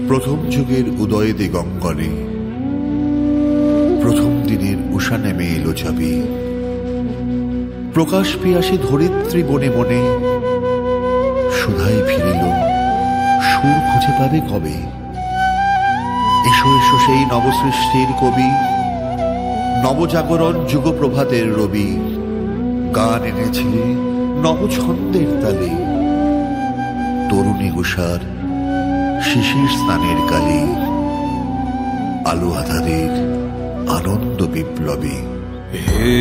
প্রথম যুগের উদয় দিগঙ্গনে প্রথম দিনের উষা নেমে এলো যাবে। প্রকাশ পিয়াসী ধরিত্রী বনে বনে সুধাই ফিরিল, সুর খুঁজে পাবে কবে? এসো এসো সেই নবসৃষ্টির কবি, নবজাগরণ যুগপ্রভাতের রবি, গান এনেছিলে নবছন্দের তালে, তরুণী উষার শিশির স্নানের কালে, আলো আধারের আনন্দ বিপ্লবে। হে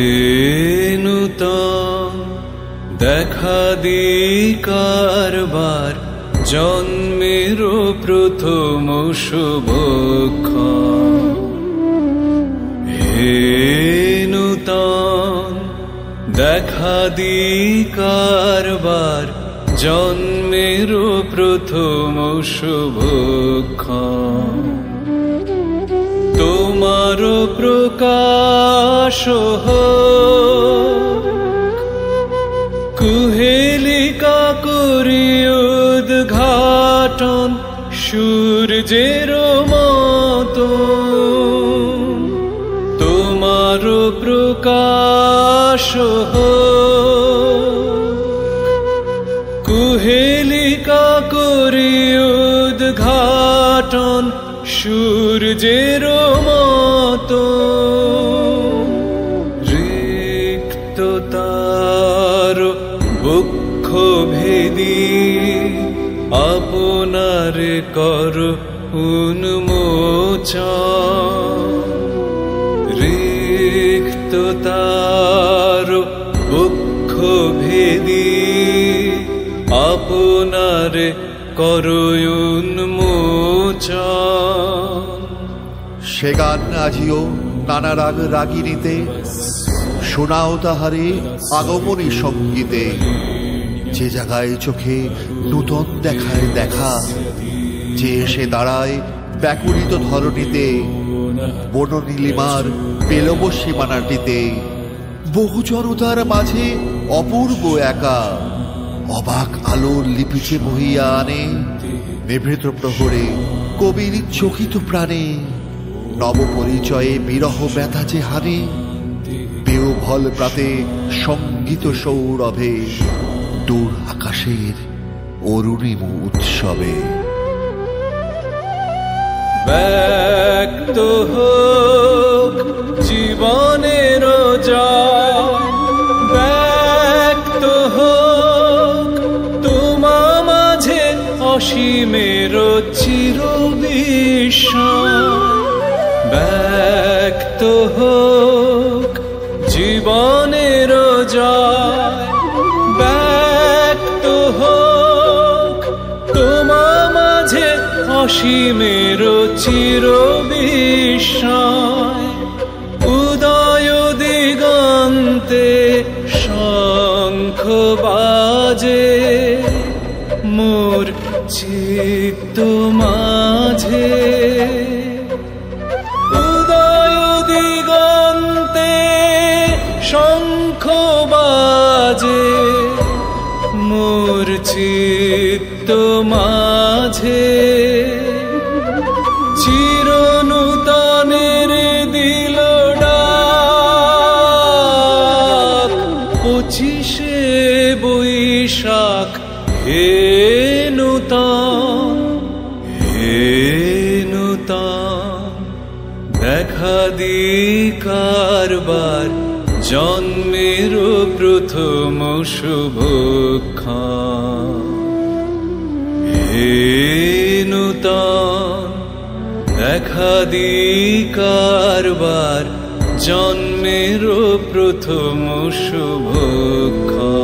নূতন দেখা দি কারবার, জন্মের প্রথম শুভক্ষণ। হে নূতন দেখা দি কারবার, জন্মের প্রথম শুভক্ষণ। তোমার প্রকাশ হোক, কুহেলিকা করি উদ্ঘাটন সূর্যের মতো। তোমার প্রকাশ হোক, কুহেলিকা করি উদ্ঘাটন সূর্যের মতো। রিক্ত তার বক্ষ ভেদি আপনার কর উন্মোচন। রিক্ত তার বক্ষ ভেদি আপনার কর উন্মোচন। সে গান আজিও নানা রাগ রাগিনীতে, শোনাও তাহারে আগমনী সঙ্গীতে। যে জায়গায় চোখে নূতন দেখায় দেখা, যে এসে দাঁড়ায় ব্যাকুলিত ধরণীতে, বননীলিমার পেলব সীমানাটিতে। বহু জনতার মাঝে অপূর্ব একা, অবাক আলোর লিপিচে বহিয়া আনে নিভৃত প্রহরে কবির চকিত প্রাণে। নবপরিচয়ে বিরহ ব্যথা যে হানে, বেউভল প্রাতে সঙ্গীত সৌরভে, দূর আকাশের অরুণিম উৎসবে। ব্যক্ত হোক জীবনের জয়, ব্যক্ত হোক তোমা মাঝে অসীমের চির বিস্ময়। ব্যক্ত হোক জীবনের জয়, ব্যক্ত হোক তোমা মাঝে অসীমের চির বিস্ময়। উদয় দিগন্তে শঙ্খ বাজে, মোর চিত্ত মাঝে। উদয় দিগন্তে শঙ্খ বাজে, মোর চিত্ত মাঝে। চির নূতনের দিল ডাক, 25শে বৈশাখ। হে নূতন, হে নূতন দেখা দি কারবার, জন্মের প্রথম শুভক্ষণ। হে নূতন দেখা দি কারবার, জন্মের প্রথম শুভক্ষণ।